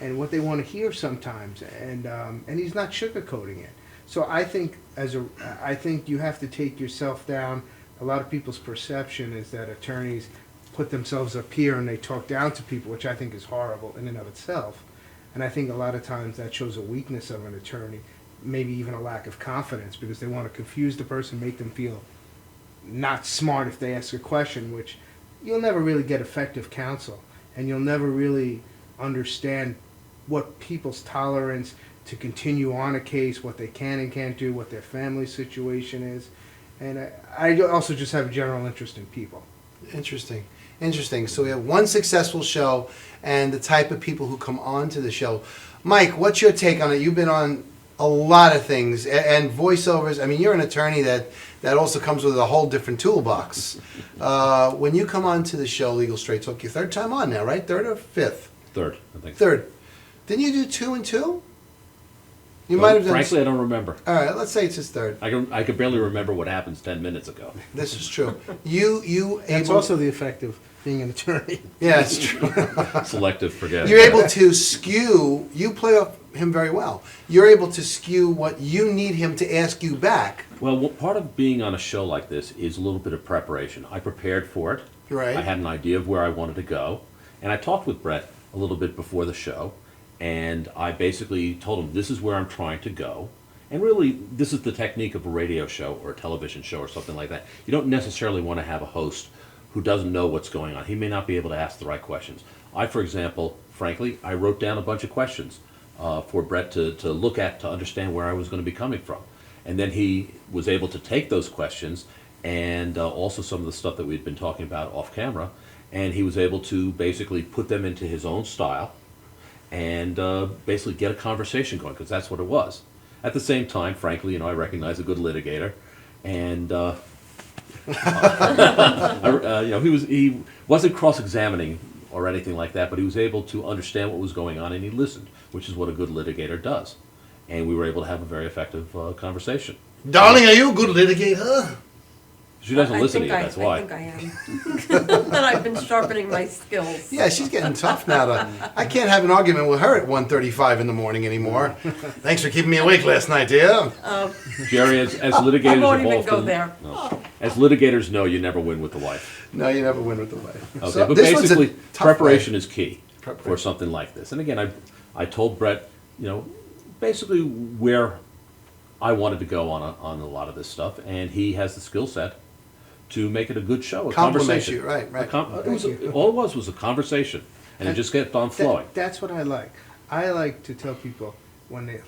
and what they want to hear sometimes, and he's not sugarcoating it. So I think you have to take yourself down. A lot of people's perception is that attorneys put themselves up here and they talk down to people, which I think is horrible in and of itself. And I think a lot of times that shows a weakness of an attorney, maybe even a lack of confidence, because they want to confuse the person, make them feel not smart if they ask a question, which you'll never really get effective counsel, and you'll never really understand what people's tolerance to continue on a case, what they can and can't do, what their family situation is. And I also just have a general interest in people. Interesting. So we have one successful show and the type of people who come on to the show. Mike, what's your take on it? You've been on a lot of things, and voiceovers. I mean, you're an attorney that also comes with a whole different toolbox. When you come on to the show, Legal Straight Talk, your third time on now, right? Third or fifth? Third, I think. Third. Didn't you do 2 and 2? You Well, might have done. frankly, I don't remember. All right, let's say it's his third. I could barely remember what happens 10 minutes ago. This is true. You That's able. also the effect of being an attorney. Yeah, it's true. Selective forgetting. You're able to skew. You play off him very well. You're able to skew what you need him to ask you back. Well, part of being on a show like this is a little bit of preparation. I prepared for it. Right. I had an idea of where I wanted to go, and I talked with Brett a little bit before the show, and I basically told him this is where I'm trying to go. And really, this is the technique of a radio show or a television show or something like that. You don't necessarily want to have a host who doesn't know what's going on. He may not be able to ask the right questions. I, for example, frankly, I wrote down a bunch of questions for Brett to look at to understand where I was going to be coming from. And then he was able to take those questions and also some of the stuff that we'd been talking about off camera, and he was able to basically put them into his own style and basically get a conversation going, because that's what it was. At the same time, frankly, I recognize a good litigator, and he wasn't cross-examining or anything like that, but he was able to understand what was going on, and he listened, which is what a good litigator does. And we were able to have a very effective conversation. Darling, are you a good litigator? She doesn't listen to you, that's why. I think I am. And I've been sharpening my skills. Yeah, she's getting tough now. I can't have an argument with her at 1:35 in the morning anymore. Thanks for keeping me awake last night, dear. Jerry, as litigators, I won't even have go often- there. No. As litigators know, you never win with the wife. No, you never win with the wife. Okay, So but this one's a basically, tough preparation way. is key Preparation. for something like this. And again, I told Brett, basically where I wanted to go on a lot of this stuff, and he has the skill set to make it a good show, a Compliment conversation. you, right. All it was a conversation, and it just kept on flowing. That's what I like. I like to tell people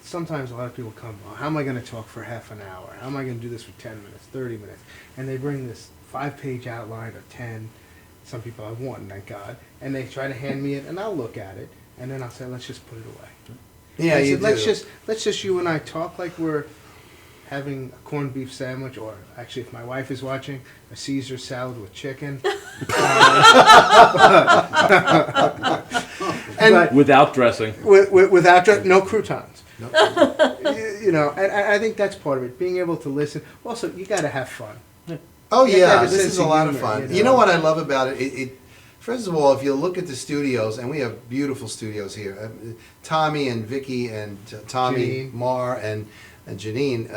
sometimes a lot of people come, how am I going to talk for half an hour? How am I going to do this for 10 minutes, 30 minutes? And they bring this 5-page outline or 10. Some people have one, thank God. And they try to hand me it, and I'll look at it, and then I'll say, let's just put it away. Yeah, I you said, do. let's just you and I talk like we're having a corned beef sandwich, or actually, if my wife is watching, a Caesar salad with chicken. And without dressing. Without no croutons. And I think that's part of it. Being able to listen. Also, you got to have fun. Oh You have to yeah, have a this sense is a lot of humor, fun. You know what I love about it? First of all, if you look at the studios, and we have beautiful studios here, Tommy and Vicky and Tommy, Janine. Mar and Janine.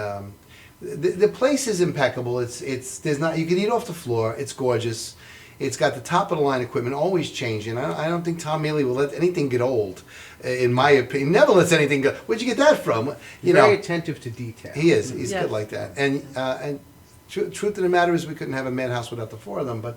The place is impeccable. There's not, you can eat off the floor. It's gorgeous. It's got the top of the line equipment, always changing. I don't think Tom Mealy will let anything get old, in my opinion. Never lets anything go. Where'd you get that from? Very attentive to detail. He is. He's Yes. good like that. And truth of the matter is, we couldn't have a madhouse without the four of them. But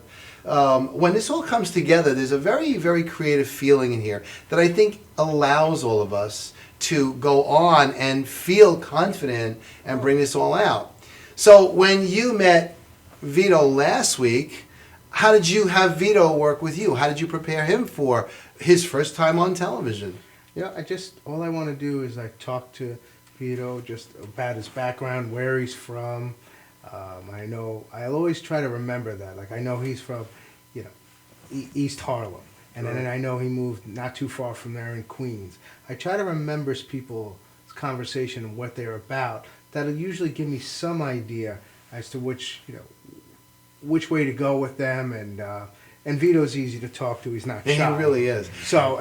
when this all comes together, there's a very, very creative feeling in here that I think allows all of us to go on and feel confident and bring this all out. So when you met Vito last week, how did you have Vito work with you? How did you prepare him for his first time on television? All I want to do is talk to Vito just about his background, where he's from. I'll always try to remember that. I know he's from, East Harlem. And then I know he moved not too far from there in Queens. I try to remember people's conversation and what they're about. That'll usually give me some idea as to which way to go with them. And Vito's easy to talk to. He's not shy. He really is. So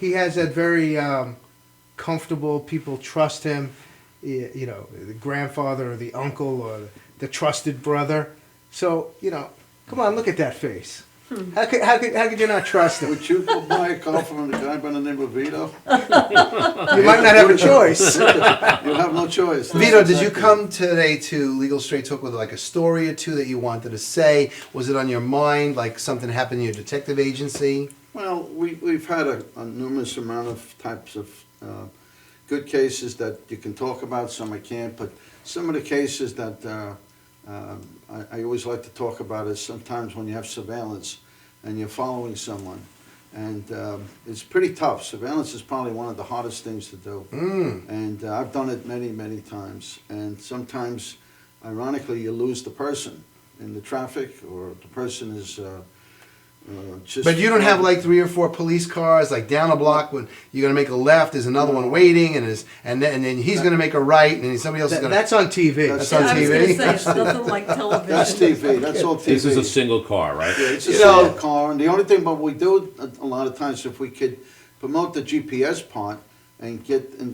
he has that very comfortable. People trust him. The grandfather or the uncle or the trusted brother. So come on, look at that face. How could you not trust him? Would you buy a car from a guy by the name of Vito? You might not have a choice. You have no choice. Vito, did you come today to Legal Straight Talk with a story or two that you wanted to say? Was it on your mind, like something happened in your detective agency? Well, we've had a numerous amount of types of good cases that you can talk about, some I can't, but some of the cases that I always like to talk about is sometimes when you have surveillance and you're following someone And it's pretty tough. Surveillance is probably one of the hardest things to do. And I've done it many, many times. And sometimes, ironically, you lose the person in the traffic, or the person is just... But you don't have like 3 or 4 police cars, like down a block when you're gonna make a left, there's another one waiting, and then he's gonna make a right, and then somebody else is gonna. That's on TV. That's on I was TV. gonna say, it's nothing like television. That's TV. That's all TV. This is a single car, right? Yeah, it's a single car, and the only thing, but we do a lot of times, if we could promote the GPS part and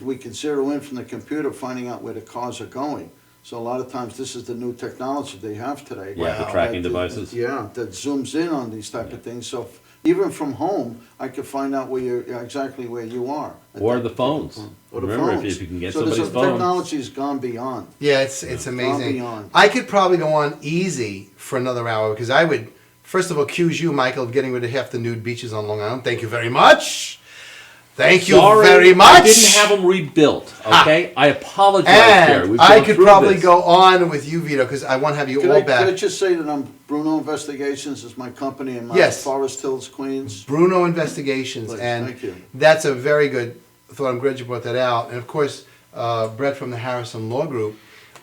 we can zero in from the computer, finding out where the cars are going. So a lot of times, this is the new technology they have today. Yeah, the tracking devices. Yeah, that zooms in on these type of things. So even from home, I could find out exactly where you are. Or the phones. Or the Remember, phones. if you can get so somebody's the phone. technology's gone beyond. Yeah, it's amazing. beyond. I could probably go on easy for another hour because I would, first of all, accuse you, Michael, of getting rid of half the nude beaches on Long Island. Thank you very much. Thank you Sorry, very much. I didn't have them rebuilt, okay? I apologize, Jerry. And We've I gone could through probably this. go on with you, Vito, because I want to have you all back. Could I just say that Bruno Investigations is my company in Yes. Forest Hills, Queens? Bruno Investigations, Please, and thank you. that's a very good thought. I'm glad you brought that out. And of course, Brett from the Harrison Law Group.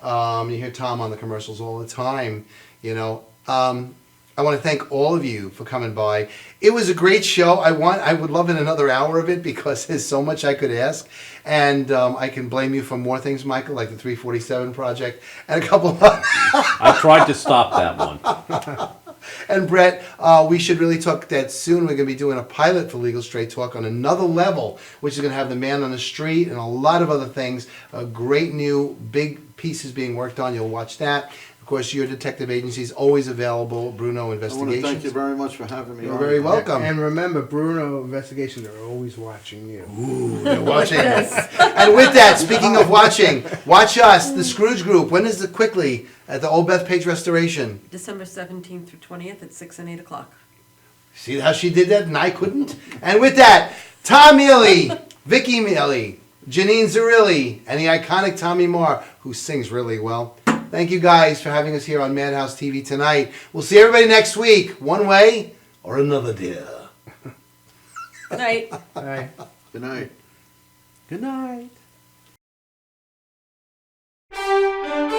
You hear Tom on the commercials all the time. You know, I want to thank all of you for coming by. It was a great show. I would love another hour of it because there's so much I could ask, and I can blame you for more things, Michael, like the 347 project and a couple of. I tried to stop that one. And Brett, we should really talk that soon. We're going to be doing a pilot for Legal Straight Talk on another level, which is going to have the man on the street and a lot of other things. Great new big pieces being worked on. You'll watch that. Of course, your detective agency is always available, Bruno I want to Investigations. thank you very much for having me You're on. very welcome. And remember, Bruno Investigations are always watching you. Ooh, they're watching. And with that, speaking of watching, watch us, the Scrooge Group. When is it quickly at the Old Bethpage Restoration? December 17th through 20th at 6 and 8 o'clock. See how she did that and I couldn't? And with that, Tom Mealy, Vicky Mealy, Janine Zerilli, and the iconic Tommy Marr, who sings really well. Thank you guys for having us here on Madhouse TV tonight. We'll see everybody next week, one way or another, dear. Good night. Bye. Good night. Good night.